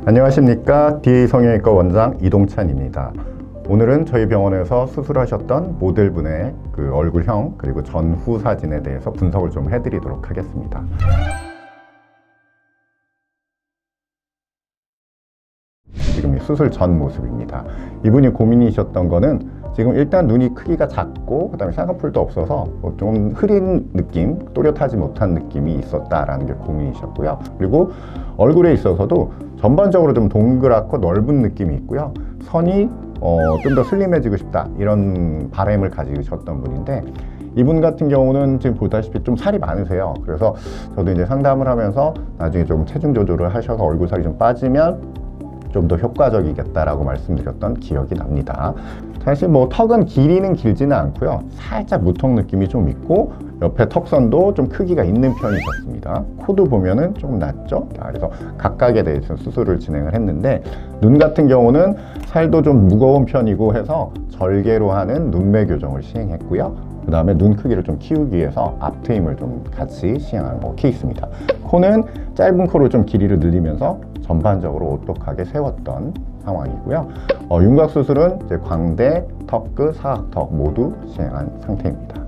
안녕하십니까. DA 성형외과 원장 이동찬입니다. 오늘은 저희 병원에서 수술하셨던 모델분의 그 얼굴형 그리고 전후 사진에 대해서 분석을 좀 해드리도록 하겠습니다. 지금 수술 전 모습입니다. 이분이 고민이셨던 거는 지금 일단 눈이 크기가 작고 그다음에 쌍꺼풀도 없어서 좀 흐린 느낌, 또렷하지 못한 느낌이 있었다라는 게 고민이셨고요. 그리고 얼굴에 있어서도 전반적으로 좀 동그랗고 넓은 느낌이 있고요. 선이 좀 더 슬림해지고 싶다 이런 바람을 가지셨던 분인데, 이분 같은 경우는 지금 보다시피 좀 살이 많으세요. 그래서 저도 이제 상담을 하면서 나중에 좀 체중 조절을 하셔서 얼굴 살이 좀 빠지면 좀 더 효과적이겠다라고 말씀드렸던 기억이 납니다. 사실 뭐 턱은 길이는 길지는 않고요. 살짝 무턱 느낌이 좀 있고 옆에 턱선도 좀 크기가 있는 편이셨습니다. 코도 보면은 조금 낮죠. 그래서 각각에 대해서 수술을 진행을 했는데, 눈 같은 경우는 살도 좀 무거운 편이고 해서 절개로 하는 눈매 교정을 시행했고요. 그 다음에 눈 크기를 좀 키우기 위해서 앞트임을 좀 같이 시행한 케이스입니다. 코는 짧은 코를 좀 길이를 늘리면서 전반적으로 오똑하게 세웠던 상황이고요. 윤곽 수술은 이제 광대, 턱끝, 사각턱 모두 시행한 상태입니다.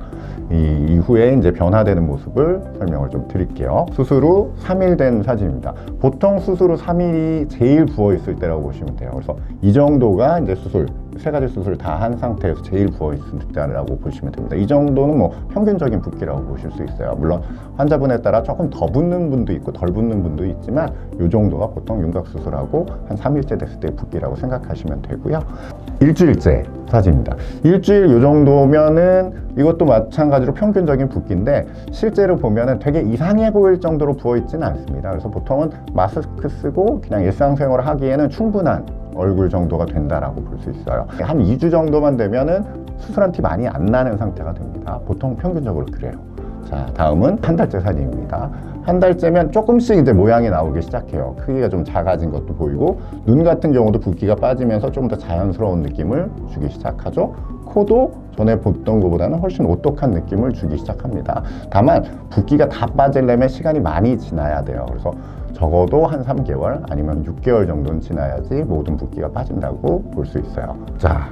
이 이후에 이제 변화되는 모습을 설명을 좀 드릴게요. 수술 후 3일 된 사진입니다. 보통 수술 후 3일이 제일 부어 있을 때라고 보시면 돼요. 그래서 이 정도가 이제 수술, 세 가지 수술 다 한 상태에서 제일 부어 있을 때라고 보시면 됩니다. 이 정도는 뭐 평균적인 붓기라고 보실 수 있어요. 물론 환자분에 따라 조금 더 붓는 분도 있고 덜 붓는 분도 있지만 이 정도가 보통 윤곽 수술하고 한 3일째 됐을 때 붓기라고 생각하시면 되고요. 일주일째 사진입니다. 일주일 이 정도면은 이것도 마찬가지로 평균적인 붓기인데, 실제로 보면은 되게 이상해 보일 정도로 부어 있지는 않습니다. 그래서 보통은 마스크 쓰고 그냥 일상생활을 하기에는 충분한 얼굴 정도가 된다라고 볼 수 있어요. 한 2주 정도만 되면은 수술한 티 많이 안 나는 상태가 됩니다. 보통 평균적으로 그래요. 자, 다음은 한 달째 사진입니다. 한 달째면 조금씩 이제 모양이 나오기 시작해요. 크기가 좀 작아진 것도 보이고, 눈 같은 경우도 붓기가 빠지면서 좀 더 자연스러운 느낌을 주기 시작하죠. 코도 전에 보던 것보다는 훨씬 오똑한 느낌을 주기 시작합니다. 다만 붓기가 다 빠지려면 시간이 많이 지나야 돼요. 그래서 적어도 한 3개월 아니면 6개월 정도는 지나야지 모든 붓기가 빠진다고 볼 수 있어요. 자,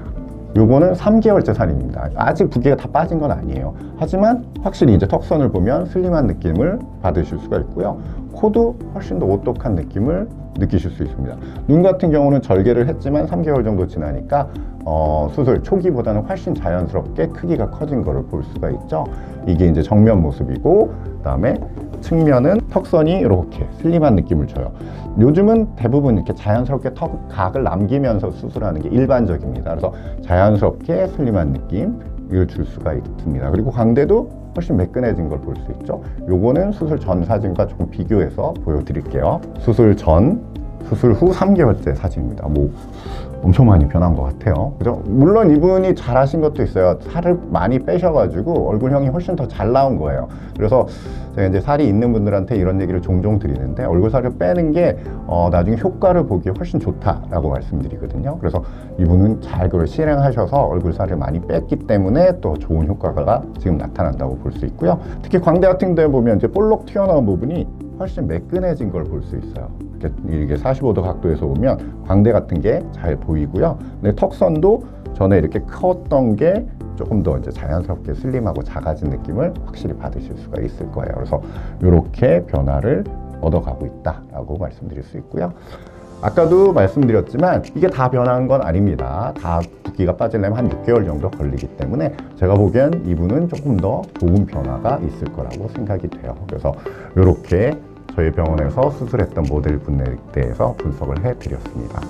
요거는 3개월째 사진입니다. 아직 붓기가 다 빠진 건 아니에요. 하지만 확실히 이제 턱선을 보면 슬림한 느낌을 받으실 수가 있고요. 코도 훨씬 더 오똑한 느낌을 느끼실 수 있습니다. 눈 같은 경우는 절개를 했지만 3개월 정도 지나니까 수술 초기보다는 훨씬 자연스럽게 크기가 커진 거를 볼 수가 있죠. 이게 이제 정면 모습이고, 그 다음에 측면은 턱선이 이렇게 슬림한 느낌을 줘요. 요즘은 대부분 이렇게 자연스럽게 턱 각을 남기면서 수술하는 게 일반적입니다. 그래서 자연스럽게 슬림한 느낌을 줄 수가 있습니다. 그리고 광대도 훨씬 매끈해진 걸 볼 수 있죠. 요거는 수술 전 사진과 조금 비교해서 보여드릴게요. 수술 전, 수술 후 3개월째 사진입니다. 뭐 엄청 많이 변한 것 같아요. 그죠? 물론 이분이 잘하신 것도 있어요. 살을 많이 빼셔가지고 얼굴형이 훨씬 더 잘 나온 거예요. 그래서 제가 이제 살이 있는 분들한테 이런 얘기를 종종 드리는데, 얼굴살을 빼는 게 나중에 효과를 보기에 훨씬 좋다라고 말씀드리거든요. 그래서 이분은 잘 그걸 실행하셔서 얼굴살을 많이 뺐기 때문에 또 좋은 효과가 지금 나타난다고 볼 수 있고요. 특히 광대 같은 데 보면 이제 볼록 튀어나온 부분이 훨씬 매끈해진 걸 볼 수 있어요. 이게 45도 각도에서 보면 광대 같은 게 잘 보이고요. 근데 턱선도 전에 이렇게 컸던 게 조금 더 이제 자연스럽게 슬림하고 작아진 느낌을 확실히 받으실 수가 있을 거예요. 그래서 이렇게 변화를 얻어가고 있다라고 말씀드릴 수 있고요. 아까도 말씀드렸지만 이게 다 변한 건 아닙니다. 다 붓기가 빠지려면 한 6개월 정도 걸리기 때문에 제가 보기엔 이분은 조금 더 좋은 변화가 있을 거라고 생각이 돼요. 그래서 이렇게 저희 병원에서 수술했던 모델분에 대해서 분석을 해드렸습니다.